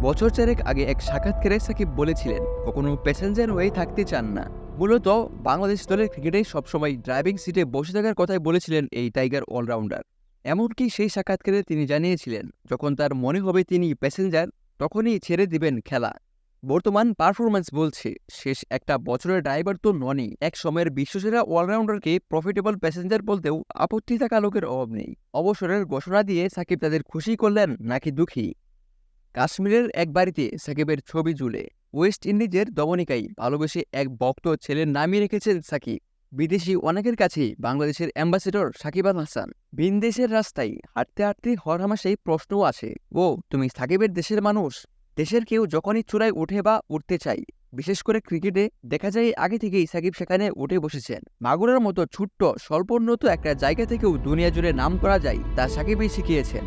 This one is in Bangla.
বছর চারেক আগে এক সাক্ষাৎকারে সাকিব বলেছিলেন কখনো প্যাসেঞ্জার হয়ে থাকতে চান না। মূলত বাংলাদেশ দলের ক্রিকেটেই সবসময় ড্রাইভিং সিটে বসে থাকার কথাই বলেছিলেন এই টাইগার অলরাউন্ডার। এমনকি সেই সাক্ষাৎকারে তিনি জানিয়েছিলেন যখন তার মনে হবে তিনি প্যাসেঞ্জার তখনই ছেড়ে দিবেন খেলা। বর্তমান পারফরম্যান্স বলছে শেষ একটা বছরের ড্রাইভার তো ননই, এক সময়ের বিশ্বসেরা অলরাউন্ডারকে প্রফিটেবল প্যাসেঞ্জার বলতেও আপত্তি থাকা লোকের অভাব নেই। অবসরের ঘোষণা দিয়ে সাকিব তাদের খুশি করলেন নাকি দুঃখী? কাশ্মীরের এক বাড়িতে সাকিবের ছবি ঝুলে ওয়েস্ট ইন্ডিজের দমনিকাই ভালোবেসে এক ভক্ত ছেলের নামই রেখেছেন সাকিব। বিদেশি অনেকের কাছেই বাংলাদেশের অ্যাম্বাসেডর সাকিব আল হাসান। ভিনদেশের রাস্তায় হাঁটতে হাঁটতে হরহামেশাই প্রশ্নও আসে, ও তুমি সাকিবের দেশের মানুষ? দেশের কেউ যখনই চূড়ায় উঠে বা উঠতে চাই, বিশেষ করে ক্রিকেটে দেখা যায় আগে থেকেই সাকিব সেখানে উঠে বসেছেন। মাগুরার মতো ছোট্ট স্বল্পোন্নত একটা জায়গা থেকেও দুনিয়া জুড়ে নাম করা যায় তা সাকিবই শিখিয়েছেন।